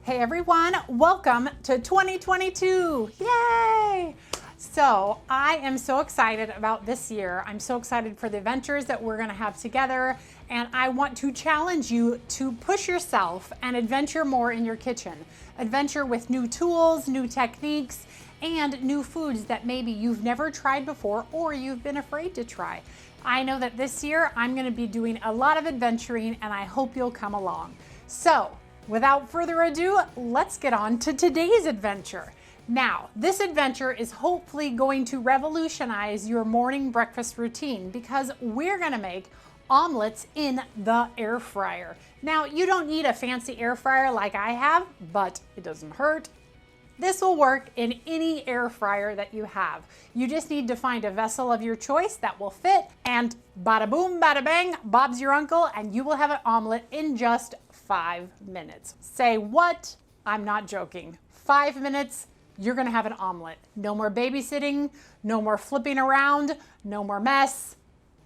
Hey everyone, welcome to 2022. Yay! So I am so excited about this year. I'm so excited for the adventures that we're gonna have together, and I want to challenge you to push yourself and adventure more in your kitchen. Adventure with new tools, new techniques, and new foods that maybe you've never tried before or you've been afraid to try. I know that this year I'm gonna be doing a lot of adventuring, and I hope you'll come along. So, without further ado, let's get on to today's adventure. Now, this adventure is hopefully going to revolutionize your morning breakfast routine because we're gonna make omelets in the air fryer. Now, you don't need a fancy air fryer like I have, but it doesn't hurt. This will work in any air fryer that you have. You just need to find a vessel of your choice that will fit, and bada boom, bada bang, Bob's your uncle, and you will have an omelet in just 5 minutes. Say what? I'm not joking. 5 minutes, you're gonna have an omelet. No more babysitting, no more flipping around, no more mess.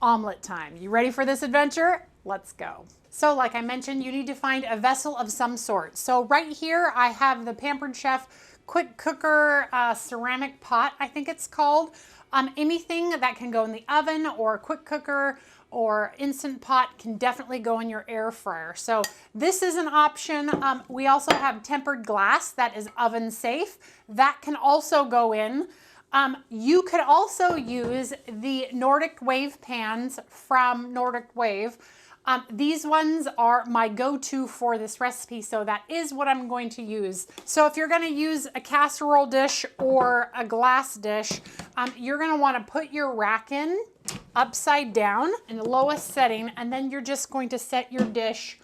Omelet time. You ready for this adventure? Let's go. So like I mentioned, you need to find a vessel of some sort. So right here, I have the Pampered Chef quick cooker ceramic pot, I think it's called. Anything that can go in the oven or a quick cooker or instant pot can definitely go in your air fryer. So this is an option. We also have tempered glass that is oven safe. That can also go in. You could also use the Nordic Wave pans from Nordic Wave. These ones are my go-to for this recipe, so that is what I'm going to use. So if you're gonna use a casserole dish or a glass dish, you're gonna wanna put your rack in upside down in the lowest setting, and then you're just going to set your dish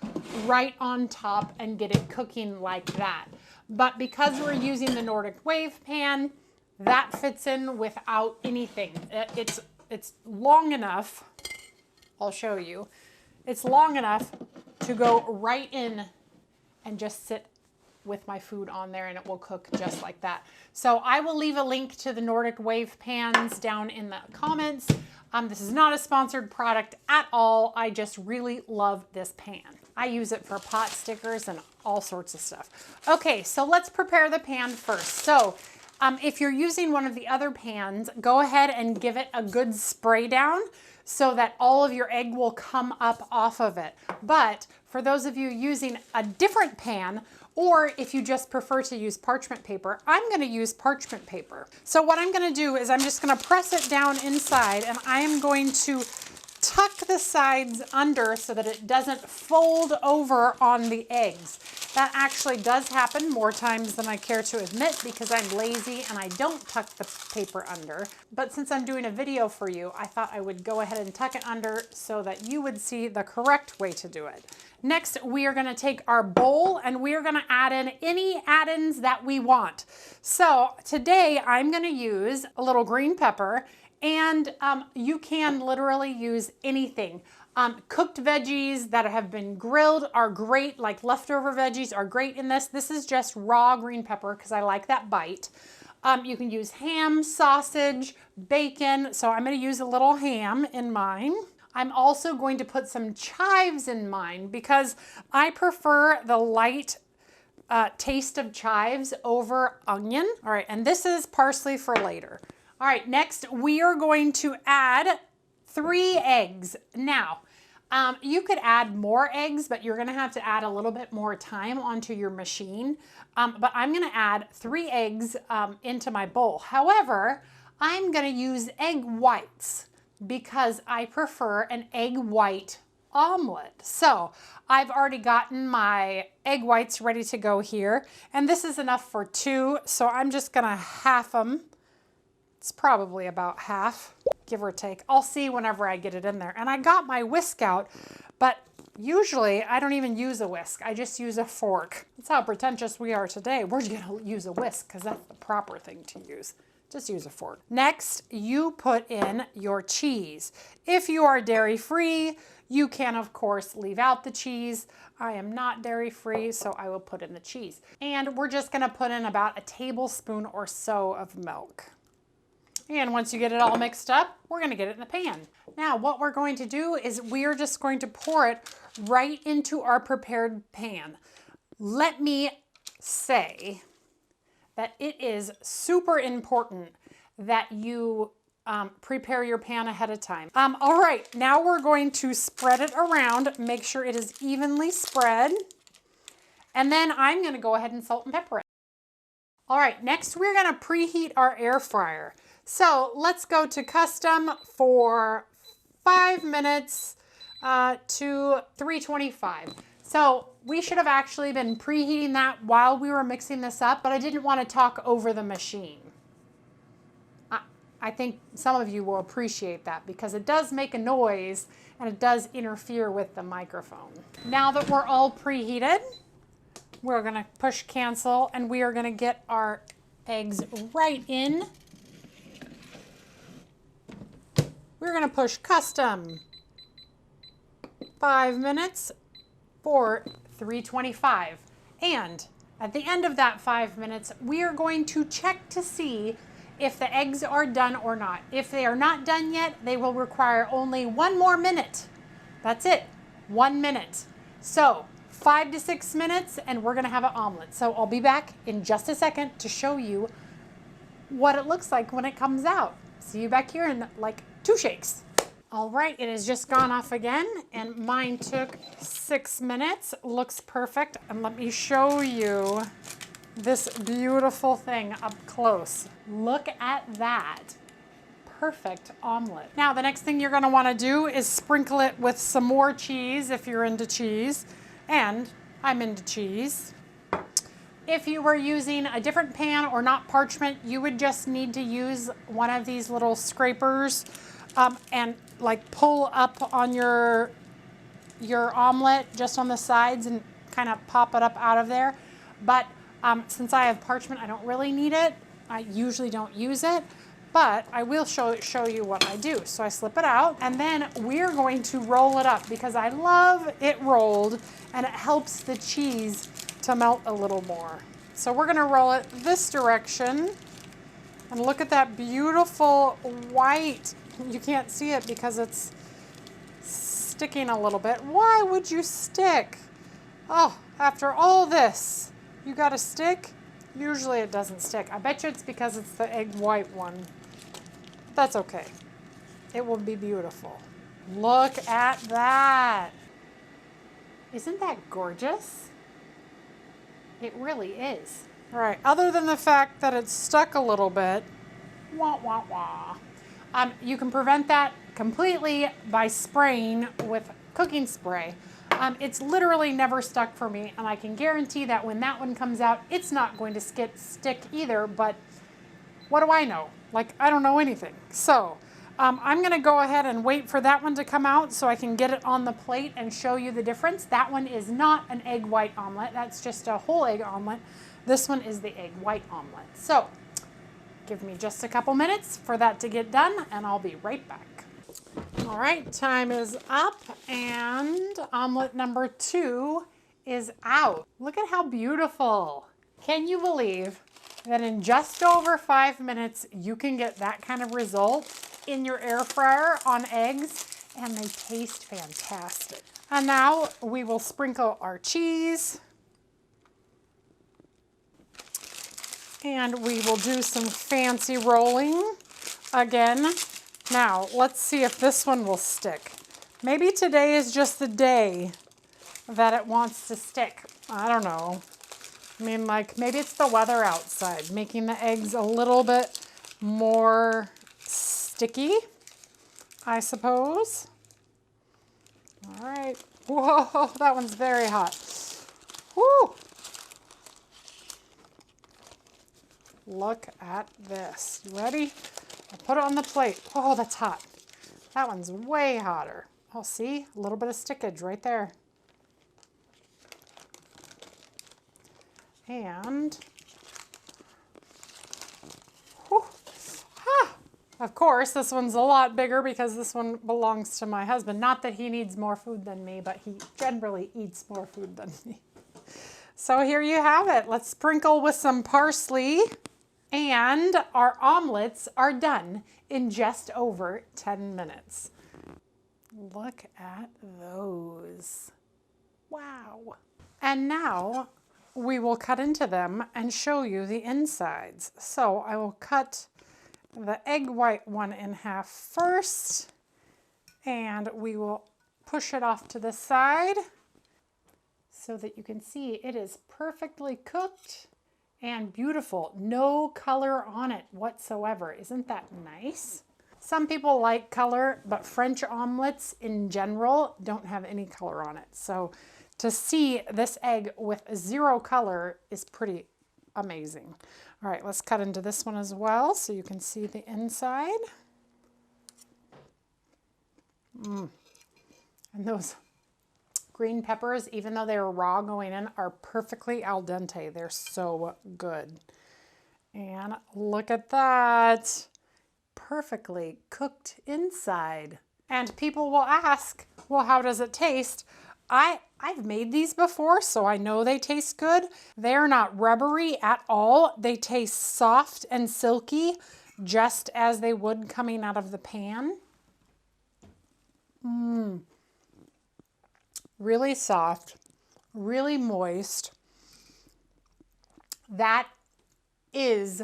right on top and get it cooking like that. But because we're using the Nordic Wave pan, that fits in without anything. It's long enough, I'll show you. It's long enough to go right in and just sit with my food on there, and it will cook just like that. So I will leave a link to the Nordic Wave pans down in the comments. This is not a sponsored product at all. I just really love this pan. I use it for pot stickers and all sorts of stuff. Okay, so let's prepare the pan first. So if you're using one of the other pans, go ahead and give it a good spray down so that all of your egg will come up off of it. But for those of you using a different pan, or if you just prefer to use parchment paper, I'm gonna use parchment paper. So what I'm gonna do is I'm just gonna press it down inside, and I am going to tuck the sides under so that it doesn't fold over on the eggs. That actually does happen more times than I care to admit because I'm lazy and I don't tuck the paper under. But since I'm doing a video for you, I thought I would go ahead and tuck it under so that you would see the correct way to do it. Next, we are gonna take our bowl and we are gonna add in any add-ins that we want. So today I'm gonna use a little green pepper, and you can literally use anything. Cooked veggies that have been grilled are great, like leftover veggies are great in this. This is just raw green pepper because I like that bite. You can use ham, sausage, bacon. So I'm gonna use a little ham in mine. I'm also going to put some chives in mine because I prefer the light taste of chives over onion. All right, and this is parsley for later. All right, next we are going to add 3 eggs. Now, you could add more eggs, but you're gonna have to add a little bit more time onto your machine. But I'm gonna add 3 eggs into my bowl. However, I'm gonna use egg whites because I prefer an egg white omelet. So I've already gotten my egg whites ready to go here, and this is enough for 2, so I'm just gonna half them. It's probably about half, give or take. I'll see whenever I get it in there. And I got my whisk out, but usually I don't even use a whisk. I just use a fork. That's how pretentious we are today. We're gonna use a whisk because that's the proper thing to use. Just use a fork. Next, you put in your cheese. If you are dairy-free, you can of course leave out the cheese. I am not dairy-free, so I will put in the cheese. And we're just gonna put in about a tablespoon or so of milk. And once you get it all mixed up, we're gonna get it in the pan. Now, what we're going to do is we're just going to pour it right into our prepared pan. Let me say that it is super important that you prepare your pan ahead of time. All right, now we're going to spread it around, make sure it is evenly spread, and then I'm gonna go ahead and salt and pepper it. All right, next we're gonna preheat our air fryer. So let's go to custom for 5 minutes to 325. So we should have actually been preheating that while we were mixing this up, but I didn't want to talk over the machine. I think some of you will appreciate that because it does make a noise and it does interfere with the microphone. Now that we're all preheated, we're gonna push cancel and we are gonna get our eggs right in. We're gonna push custom 5 minutes for 325. And at the end of that 5 minutes, we are going to check to see if the eggs are done or not. If they are not done yet, they will require only 1 more minute. That's it, 1 minute. So 5 to 6 minutes and we're gonna have an omelet. So I'll be back in just a second to show you what it looks like when it comes out. See you back here in like 2 shakes. All right, it has just gone off again and mine took 6 minutes. Looks perfect. And let me show you this beautiful thing up close. Look at that. Perfect omelet. Now, the next thing you're gonna wanna do is sprinkle it with some more cheese if you're into cheese. And I'm into cheese. If you were using a different pan or not parchment, you would just need to use one of these little scrapers and like pull up on your omelet just on the sides and kind of pop it up out of there. But since I have parchment, I don't really need it. I usually don't use it, but I will show you what I do. So I slip it out and then we're going to roll it up because I love it rolled and it helps the cheese to melt a little more. So we're gonna roll it this direction and look at that beautiful white. You can't see it because it's sticking a little bit. Why would you stick? Oh, after all this, you got to stick? Usually it doesn't stick. I bet you it's because it's the egg white one. That's okay. It will be beautiful. Look at that. Isn't that gorgeous? It really is. All right, other than the fact that it's stuck a little bit, wah, wah, wah. You can prevent that completely by spraying with cooking spray. It's literally never stuck for me, and I can guarantee that when that one comes out, it's not going to stick either, but what do I know? Like, I don't know anything. So I'm gonna go ahead and wait for that one to come out so I can get it on the plate and show you the difference. That one is not an egg white omelet. That's just a whole egg omelet. This one is the egg white omelet. So give me just a couple minutes for that to get done and I'll be right back. All right, time is up and omelet number 2 is out. Look at how beautiful. Can you believe that in just over 5 minutes, you can get that kind of result in your air fryer on eggs and they taste fantastic. And now we will sprinkle our cheese. And we will do some fancy rolling again. Now, let's see if this one will stick. Maybe today is just the day that it wants to stick. I don't know. I mean, like, maybe it's the weather outside, making the eggs a little bit more sticky, I suppose. All right. Whoa, that one's very hot. Woo! Look at this. You ready? I'll put it on the plate. Oh, that's hot. That one's way hotter. Oh, see? A little bit of stickage right there. And, whew, of course, this one's a lot bigger because this one belongs to my husband. Not that he needs more food than me, but he generally eats more food than me. So here you have it. Let's sprinkle with some parsley. And our omelets are done in just over 10 minutes. Look at those. Wow. And now we will cut into them and show you the insides. So I will cut the egg white one in half first, and we will push it off to the side so that you can see it is perfectly cooked and beautiful. No color on it whatsoever. Isn't that nice? Some people like color, but French omelets in general don't have any color on it. So to see this egg with 0 color is pretty amazing. All right, let's cut into this one as well so you can see the inside. And those green peppers, even though they're raw going in, are perfectly al dente. They're so good. And look at that. Perfectly cooked inside. And people will ask, well, how does it taste? I've made these before, so I know they taste good. They're not rubbery at all. They taste soft and silky, just as they would coming out of the pan. Really soft, really moist. That is,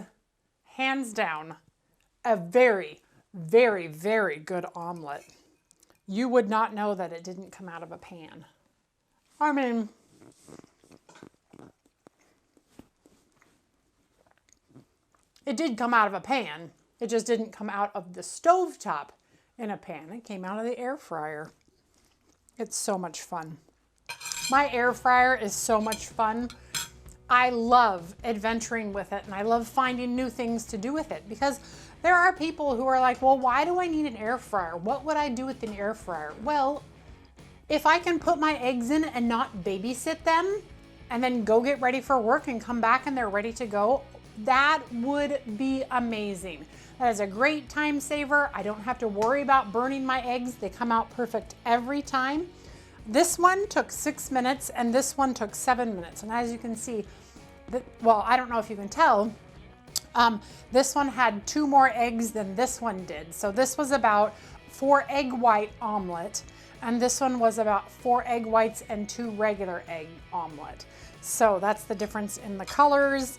hands down, a very, very, very good omelet. You would not know that it didn't come out of a pan. I mean, it did come out of a pan. It just didn't come out of the stovetop in a pan. It came out of the air fryer. It's so much fun. My air fryer is so much fun. I love adventuring with it, and I love finding new things to do with it, because there are people who are like, well, why do I need an air fryer? What would I do with an air fryer? Well, if I can put my eggs in and not babysit them and then go get ready for work and come back and they're ready to go, that would be amazing. That is a great time saver. I don't have to worry about burning my eggs. They come out perfect every time. This one took 6 minutes and this one took 7 minutes. And as you can see, well, I don't know if you can tell, this one had 2 more eggs than this one did. So this was about 4 egg white omelet, and this one was about 4 egg whites and 2 regular egg omelet. So that's the difference in the colors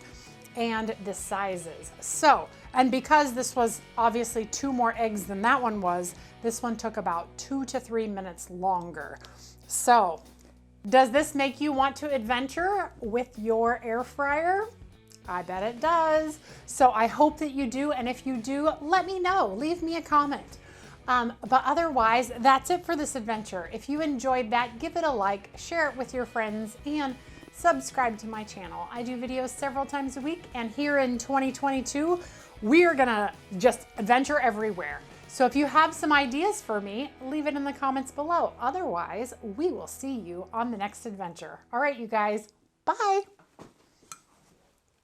and the sizes. So, and because this was obviously 2 more eggs than that one was, this one took about 2 to 3 minutes longer. So, does this make you want to adventure with your air fryer? I bet it does. So I hope that you do, and if you do, let me know. Leave me a comment. But otherwise, that's it for this adventure. If you enjoyed that, give it a like, share it with your friends, and subscribe to my channel. I do videos several times a week, and here in 2022, we are gonna just adventure everywhere. So if you have some ideas for me, leave it in the comments below. Otherwise, we will see you on the next adventure. All right, you guys, bye.